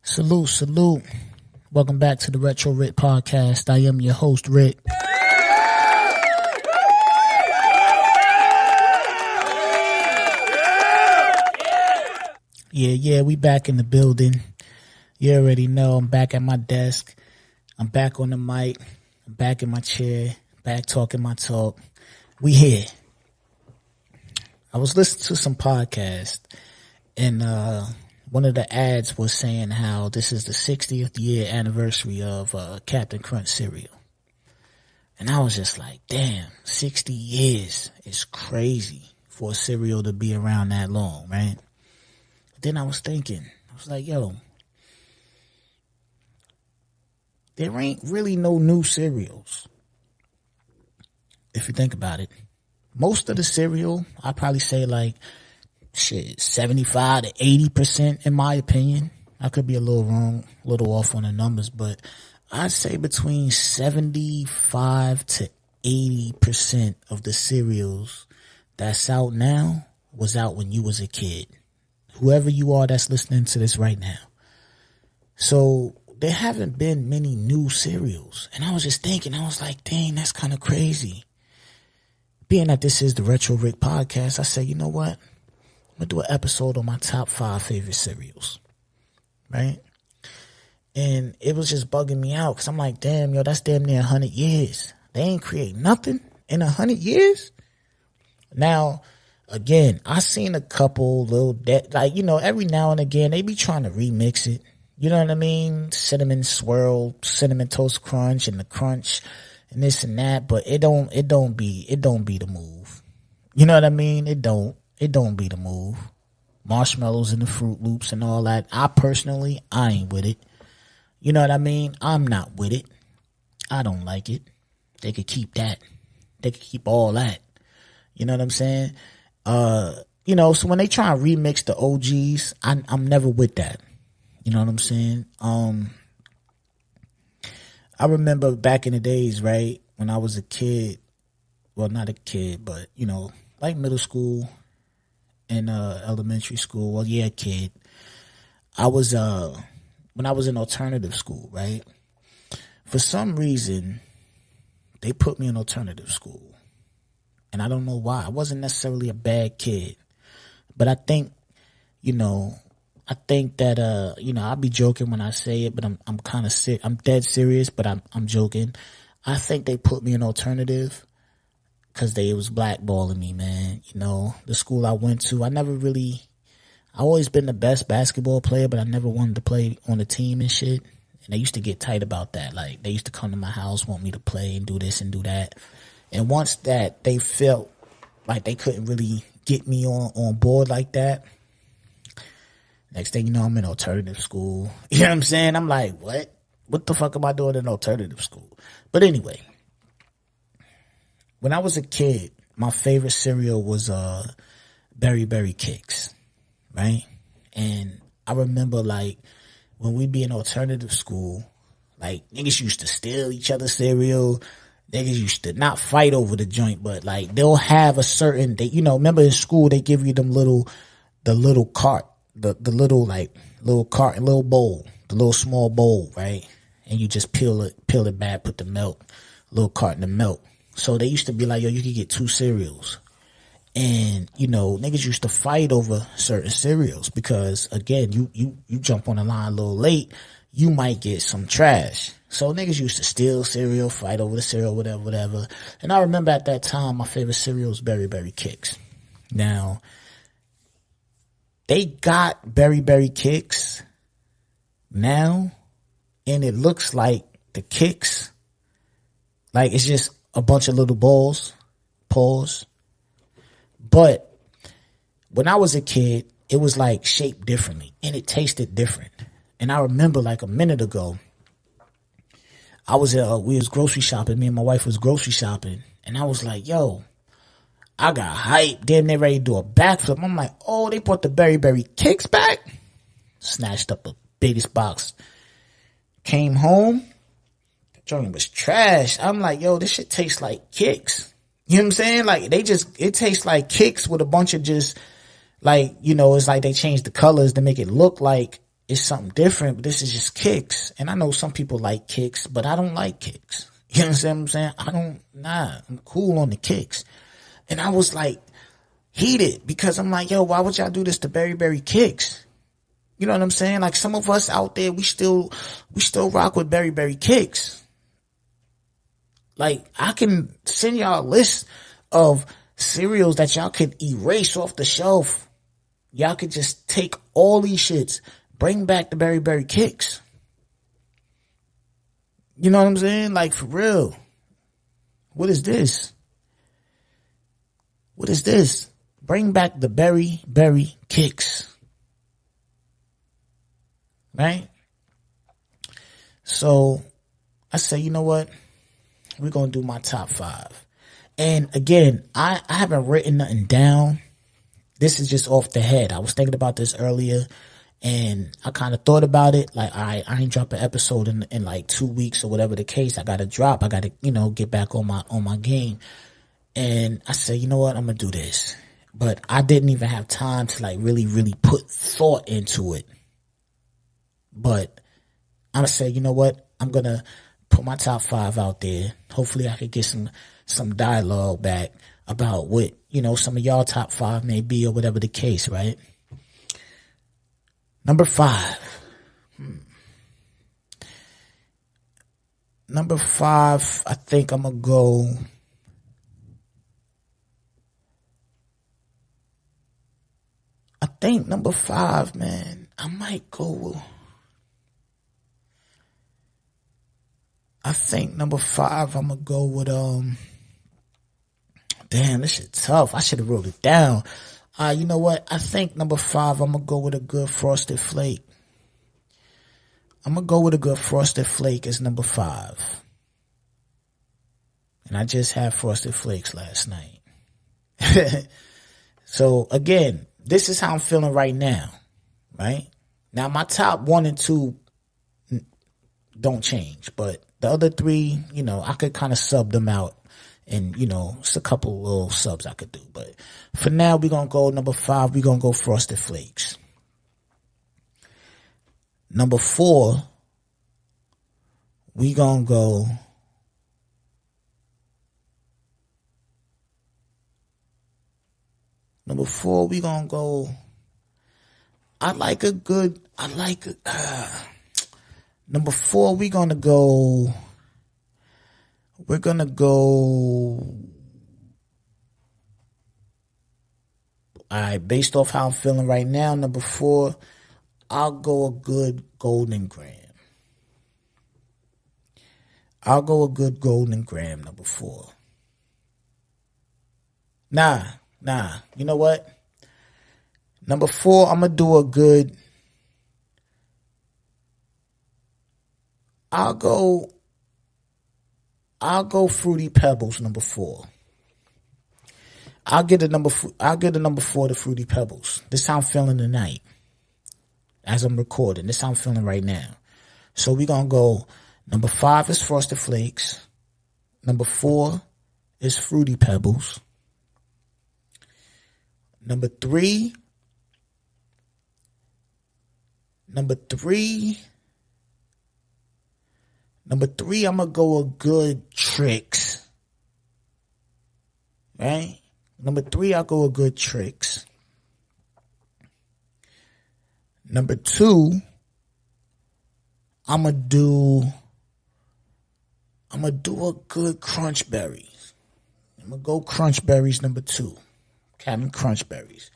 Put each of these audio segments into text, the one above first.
Salute, salute. Welcome back to the Theretrorickpodcast. I am your host, Rick. Yeah, we back in the building. You already know I'm back at my desk. I'm back on the mic. I'm back in my chair. Back talking my talk. We here. I was listening to some podcast and one of the ads was saying how this is the 60th year anniversary of Captain Crunch cereal. And I was just like, damn, 60 years is crazy for a cereal to be around that long, right? Then I was thinking, I was like, yo, there ain't really no new cereals. If you think about it, most of the cereal, I'd probably say like, 75 to 80% in my opinion. I could be a little wrong, a little off on the numbers, but I'd say between 75 to 80% of the cereals that's out now was out when you was a kid. Whoever you are that's listening to this right now. So there haven't been many new cereals. And I was just thinking, I was like, dang, that's kind of crazy. Being that this is the Retro Rick podcast, I say, you know what? I'm going to do an episode on my top 5 favorite cereals, right? And it was just bugging me out because I'm like, damn, yo, that's damn near 100 years. They ain't create nothing in 100 years. Now, again, I seen a couple little, every now and again, they be trying to remix it. You know what I mean? Cinnamon swirl, cinnamon toast crunch and the crunch and this and that, but it don't be the move. You know what I mean? It don't be the move. Marshmallows and the Fruit Loops and all that. I ain't with it. You know what I mean? I'm not with it. I don't like it. They could keep that. They could keep all that. You know what I'm saying? So when they try and remix the OGs, I'm never with that. You know what I'm saying? I remember back in the days, right, when I was a kid, well, not a kid, but, like middle school, in elementary school, well, yeah, kid. I was when I was in alternative school, right? For some reason, they put me in alternative school, and I don't know why. I wasn't necessarily a bad kid, but I think, that I'll be joking when I say it, but I'm kind of sick. I'm dead serious, but I'm joking. I think they put me in alternative because they was blackballing me, man. The school I went to, I always been the best basketball player, but I never wanted to play on the team and shit. And they used to get tight about that. Like, they used to come to my house, want me to play and do this and do that. And once that they felt like they couldn't really get me on board like that, next thing you know, I'm in alternative school. You know what I'm saying? I'm like, what? What the fuck am I doing in alternative school? But anyway, when I was a kid, my favorite cereal was Berry Berry Kicks, right? And I remember, like, when we be in alternative school, like, niggas used to steal each other's cereal. Niggas used to not fight over the joint, but, like, they'll have a certain, remember in school they give you the little cart, the little cart and little bowl, the little small bowl, right? And you just peel it back, put the milk, little carton of milk. So they used to be like, yo, you could get 2 cereals. And, niggas used to fight over certain cereals because, again, you jump on the line a little late, you might get some trash. So niggas used to steal cereal, fight over the cereal, whatever. And I remember at that time, my favorite cereal was Berry Berry Kicks. Now, they got Berry Berry Kicks now, and it looks like the Kicks, like it's just a bunch of little balls, pause. But when I was a kid, it was like shaped differently and it tasted different. And I remember like a minute ago, we was grocery shopping. Me and my wife was grocery shopping, and I was like, yo, I got hyped. Damn, they ready to do a backflip. I'm like, oh, they brought the Berry Berry Kicks back. Snatched up the biggest box. Came home. Joint was trash. I'm like, yo, this shit tastes like Kicks. You know what I'm saying? Like, it tastes like Kicks with a bunch of just, like, it's like they changed the colors to make it look like it's something different, but this is just Kix. And I know some people like Kix, but I don't like Kix. You understand what I'm saying? I'm cool on the Kix. And I was like heated because I'm like, yo, why would y'all do this to Berry Berry Kix? You know what I'm saying? Like, some of us out there, we still rock with Berry Berry Kix. Like, I can send y'all a list of cereals that y'all could erase off the shelf. Y'all could just take all these shits, bring back the Berry Berry Kix. You know what I'm saying? Like, for real. What is this? What is this? Bring back the Berry Berry Kix. Right? So I say, you know what? We're going to do my top 5. And again, I haven't written nothing down. This is just off the head. I was thinking about this earlier and I kind of thought about it. Like, I ain't drop an episode in like 2 weeks or whatever the case. I got to drop. I got to, get back on my game. And I said, you know what? I'm going to do this. But I didn't even have time to like really, really put thought into it. But I'm going to say, you know what? I'm going to put my top 5 out there. Hopefully I could get some dialogue back about what, some of y'all top 5 may be or whatever the case, right? Number 5. Number 5, I think I'm going to go. I think number 5, man, I might go. I think number 5, I'm going to go with, damn, this shit tough. I should have wrote it down. You know what? I think number 5, I'm going to go with a good Frosted Flake. I'm going to go with a good Frosted Flake as number 5. And I just had Frosted Flakes last night. So again, this is how I'm feeling right now, right? Now my top 1 and 2 don't change, but the other 3, I could kind of sub them out and, it's a couple little subs I could do. But for now, we're going to go number 5. We're going to go Frosted Flakes. Number 4, we're going to go. Number 4, we're going to go. Number 4, we're going to go. We're going to go. All right, based off how I'm feeling right now, number 4, I'll go a good Golden Graham. Number 4. Nah. You know what? Number 4, I'm going to do a good. I'll go Fruity Pebbles, number 4. I'll get a number 4 to Fruity Pebbles. This is how I'm feeling tonight. As I'm recording. This is how I'm feeling right now. So we're going to go, number 5 is Frosted Flakes. Number 4 is Fruity Pebbles. Number 3, I'm going to go a good Tricks. Right? Number 3, I'll go a good Tricks. Number 2, I'm going to do a good Crunch Berries. I'm going to go Crunch Berries number 2. Captain Crunch Berries.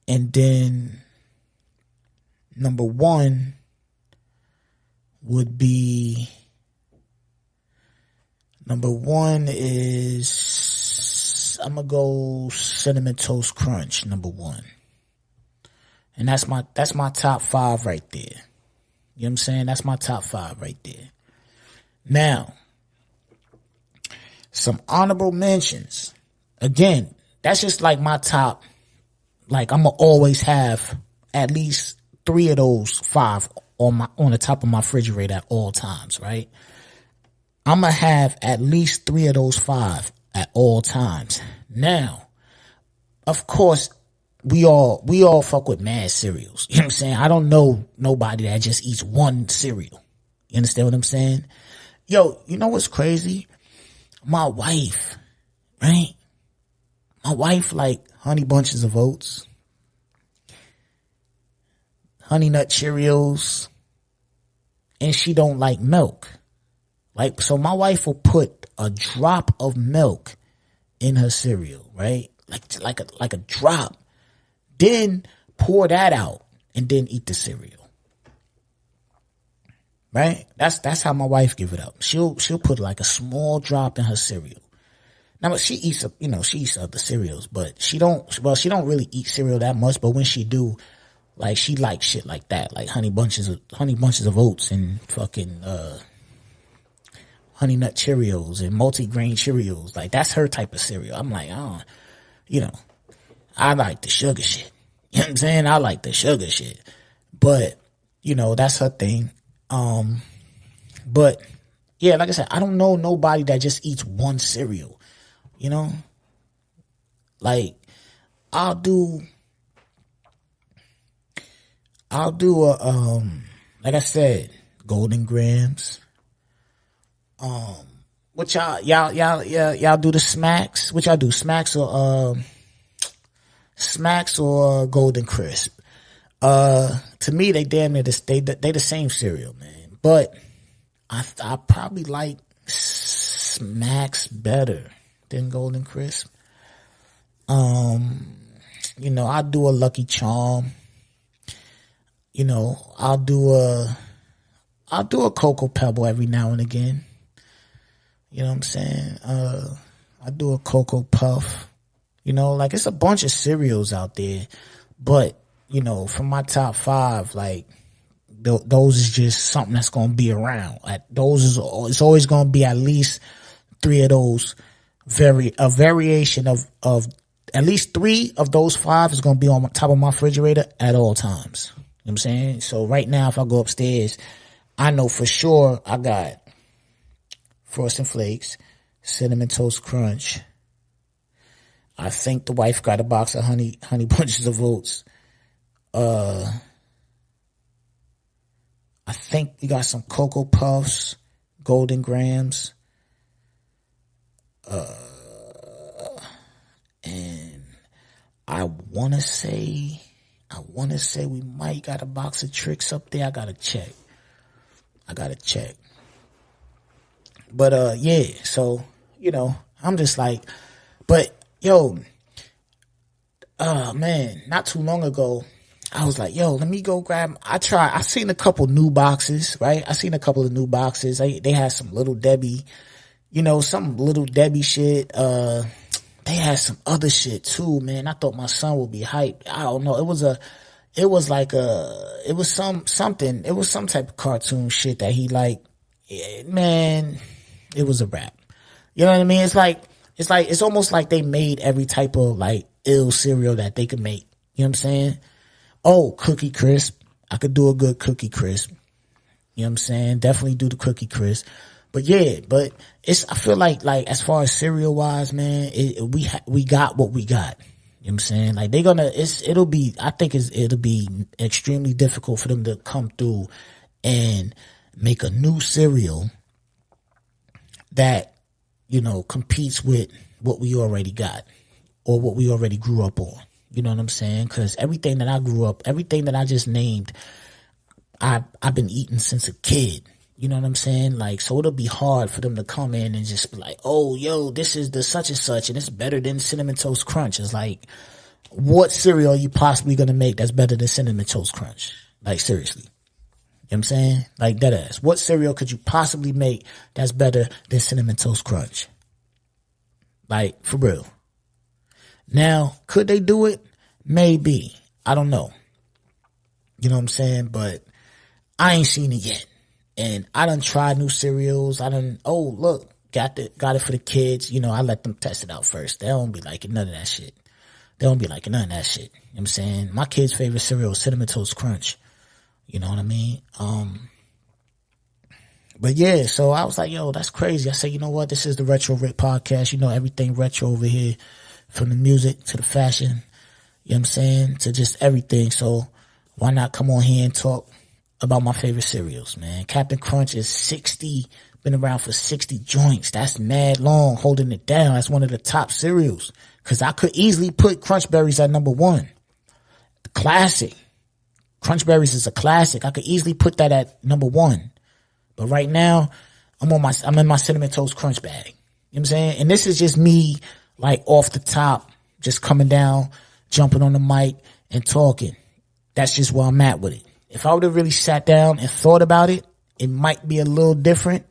And then number 1 would be, number 1 is, I'm going to go Cinnamon Toast Crunch, number 1. And that's my top 5 right there. You know what I'm saying? That's my top 5 right there. Now, some honorable mentions. Again, that's just like my top. Like, I'm going to always have at least 3 of those 5 on the top of my refrigerator at all times, right? I'm going to have at least 3 of those 5 at all times. Now, of course, we all fuck with mad cereals. You know what I'm saying? I don't know nobody that just eats one cereal. You understand what I'm saying? Yo, you know what's crazy? My wife, right? My wife like Honey Bunches of Oats, Honey Nut Cheerios, and she don't like milk. Like, so my wife will put a drop of milk in her cereal, right? Like a drop. Then pour that out and then eat the cereal. Right? That's how my wife give it up. She'll put like a small drop in her cereal. Now, she eats other cereals, but she don't really eat cereal that much, but when she do, like, she likes shit like that, like honey bunches of oats and fucking, Honey Nut Cheerios and multi-grain Cheerios. Like, that's her type of cereal. I'm like, oh, I like the sugar shit. You know what I'm saying? I like the sugar shit. But, that's her thing. But yeah, like I said, I don't know nobody that just eats one cereal. Like, I'll do like I said, Golden Grams. What y'all do the Smacks? What y'all do? Smacks or Golden Crisp? To me, they damn near they the same cereal, man. But I probably like Smacks better than Golden Crisp. I'll do a Lucky Charm. I'll do a Cocoa Pebble every now and again. You know what I'm saying? I do a Cocoa Puff. Like, it's a bunch of cereals out there. But, from my top 5, like, those is just something that's going to be around. It's always going to be at least 3 of those. A variation of at least 3 of those 5 is going to be on top of my refrigerator at all times. You know what I'm saying? So right now, if I go upstairs, I know for sure I got Frosted Flakes, Cinnamon Toast Crunch. I think the wife got a box of honey bunches of oats. I think we got some Cocoa Puffs, Golden Grams, and I wanna say we might got a box of Tricks up there. I gotta check. But yeah, so I'm just like, but yo, man, not too long ago, I was like, yo, let me go grab. I seen a couple new boxes, right? I seen a couple of new boxes. They had some Little Debbie, some Little Debbie shit. They had some other shit too, man. I thought my son would be hyped. I don't know. It was some type of cartoon shit that he liked. Man, it was a wrap. You know what I mean? It's almost like they made every type of like ill cereal that they could make. You know what I'm saying? Oh, Cookie Crisp. I could do a good Cookie Crisp. You know what I'm saying? Definitely do the Cookie Crisp. But yeah, I feel like as far as cereal wise, man, we got what we got. You know what I'm saying? Like, it'll be extremely difficult for them to come through and make a new cereal that, competes with what we already got or what we already grew up on. You know what I'm saying? Cause everything that I grew up, everything that I just named, I've been eating since a kid. You know what I'm saying? Like, so it'll be hard for them to come in and just be like, oh, yo, this is the such and such and it's better than Cinnamon Toast Crunch. It's like, what cereal are you possibly going to make that's better than Cinnamon Toast Crunch? Like, seriously. You know what I'm saying? Like, dead ass. What cereal could you possibly make that's better than Cinnamon Toast Crunch? Like, for real. Now, could they do it? Maybe. I don't know. You know what I'm saying? But I ain't seen it yet. And I done tried new cereals. Oh, look, got it for the kids. I let them test it out first. They don't be liking none of that shit. You know what I'm saying? My kid's favorite cereal is Cinnamon Toast Crunch. You know what I mean? But yeah, so I was like, yo, that's crazy. I said, you know what? This is the Retro Rick podcast. Everything retro over here, from the music to the fashion. You know what I'm saying? To just everything. So why not come on here and talk about my favorite cereals, man? Captain Crunch is 60, been around for 60 joints. That's mad long, holding it down. That's one of the top cereals. Cause I could easily put Crunch Berries at number 1. Classic. Crunch Berries is a classic. I could easily put that at number 1. But right now, I'm in my Cinnamon Toast Crunch bag. You know what I'm saying? And this is just me, like, off the top, just coming down, jumping on the mic and talking. That's just where I'm at with it. If I would have really sat down and thought about it, it might be a little different.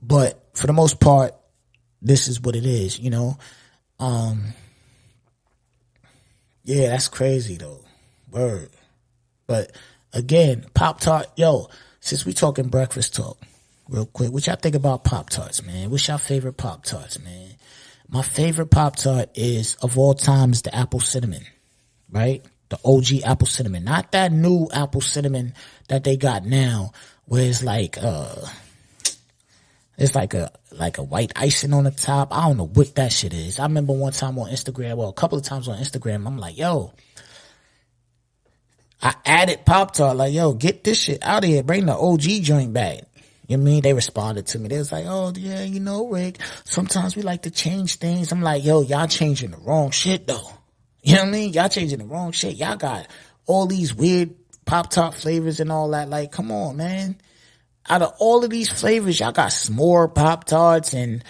But for the most part, this is what it is, you know? Yeah, that's crazy though. Word. But again, Pop-Tart, yo, since we talking breakfast talk, real quick, what y'all think about Pop-Tarts, man? What's your favorite Pop-Tarts, man? My favorite Pop-Tart is, of all time, is the apple cinnamon, right? The OG apple cinnamon, not that new apple cinnamon that they got now, where it's like a white icing on the top. I don't know what that shit is. I remember one time on Instagram, well, a couple of times on Instagram, I'm like, yo, I added Pop-Tart, like, yo, get this shit out of here. Bring the OG joint back. You know what I mean? They responded to me. They was like, oh, yeah, you know, Rick, sometimes we like to change things. I'm like, yo, y'all changing the wrong shit, though. You know what I mean? Y'all changing the wrong shit. Y'all got all these weird Pop-Tart flavors and all that. Like, come on, man. Out of all of these flavors, y'all got s'more Pop-Tarts and,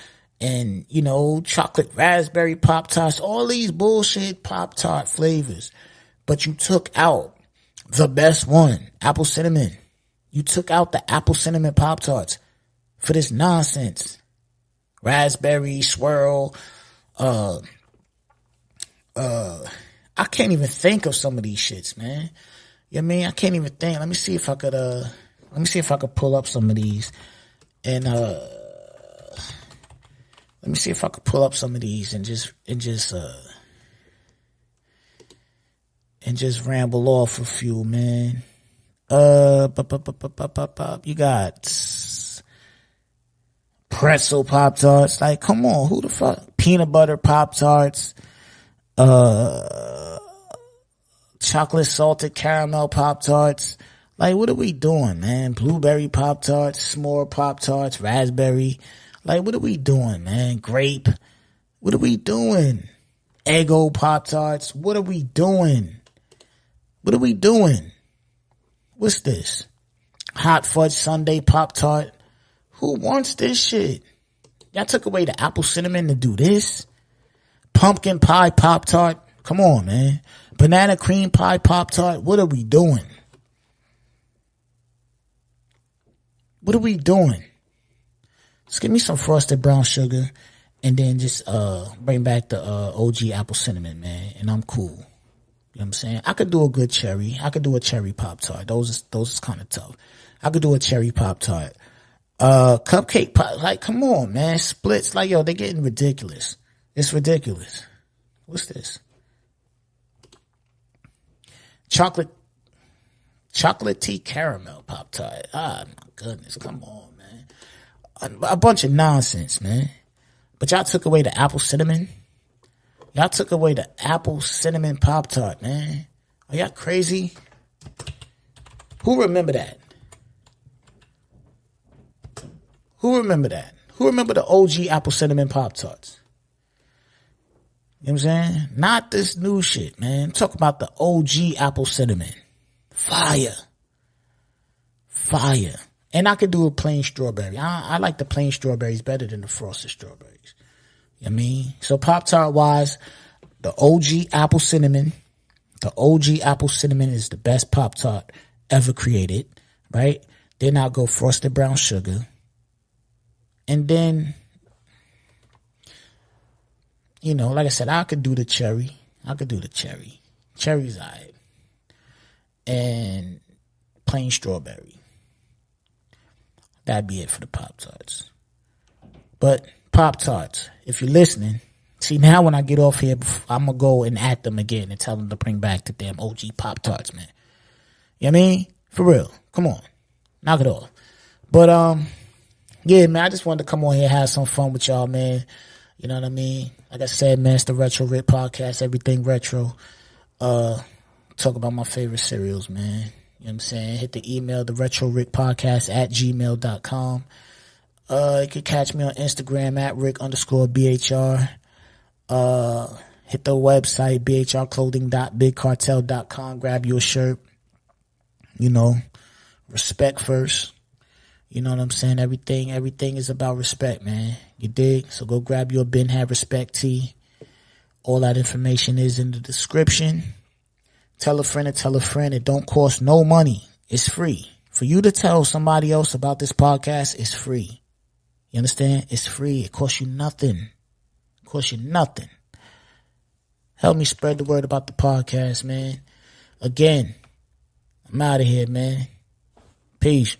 you know, chocolate raspberry Pop-Tarts, all these bullshit Pop-Tart flavors. But you took out the best one, apple cinnamon. You took out the apple cinnamon Pop-Tarts for this nonsense. Raspberry, swirl, I can't even think of some of these shits, man. You know what I mean? I can't even think. Let me see if I could pull up some of these and just ramble off a few, man. You got pretzel Pop-Tarts. Like, come on, who the fuck? Peanut butter Pop-Tarts. Chocolate salted caramel Pop-Tarts. Like, what are we doing, man? Blueberry Pop-Tarts, s'more Pop-Tarts, raspberry. Like, what are we doing, man? Grape. What are we doing? Eggo Pop-Tarts. What are we doing? What are we doing? What's this? Hot fudge sundae Pop-Tart. Who wants this shit? Y'all took away the apple cinnamon to do this? Pumpkin pie Pop-Tart. Come on, man. Banana cream pie Pop-Tart. What are we doing? What are we doing? Just give me some frosted brown sugar and then just bring back the OG apple cinnamon, man, and I'm cool. You know what I'm saying? I could do a good cherry. I could do a cherry Pop-Tart. Those is kind of tough. I could do a cherry Pop-Tart. Cupcake pop, like, come on, man. Splits, like, yo, they're getting ridiculous. It's ridiculous. What's this? Chocolatey caramel Pop-Tart. Ah, my goodness. Come on, man. A bunch of nonsense, man. But y'all took away the apple cinnamon. Y'all took away the apple cinnamon Pop-Tart, man. Are y'all crazy? Who remember that? Who remember that? Who remember the OG apple cinnamon Pop-Tarts? You know what I'm saying? Not this new shit, man. Talk about the OG apple cinnamon. Fire. Fire. And I could do a plain strawberry. I like the plain strawberries better than the frosted strawberries. You know what I mean? So Pop-Tart wise, the OG apple cinnamon. The OG apple cinnamon is the best Pop-Tart ever created, right? Then I'll go frosted brown sugar. And then, you know, like I said, I could do the cherry. Cherry's all right. And plain strawberry. That'd be it for the Pop-Tarts. But Pop-Tarts, if you're listening, see, now when I get off here, I'm going to go and at them again and tell them to bring back the damn OG Pop-Tarts, man. You know what I mean? For real. Come on. Knock it off. But, yeah, man, I just wanted to come on here and have some fun with y'all, man. You know what I mean? Like I said, man, it's the Retro Rick Podcast, everything retro. talk about my favorite cereals, man. You know what I'm saying? Hit the email, Theretrorickpodcast at gmail.com. You can catch me on Instagram at Rick_BHR. Hit the website, bhrclothing.bigcartel.com. Grab you a shirt. You know, respect first. You know what I'm saying? Everything is about respect, man. You dig? So go grab your Ben Have Respect tee. All that information is in the description. Tell a friend and tell a friend. It don't cost no money. It's free. For you to tell somebody else about this podcast, it's free. You understand? It's free. It costs you nothing. It costs you nothing. Help me spread the word about the podcast, man. Again, I'm out of here, man. Peace.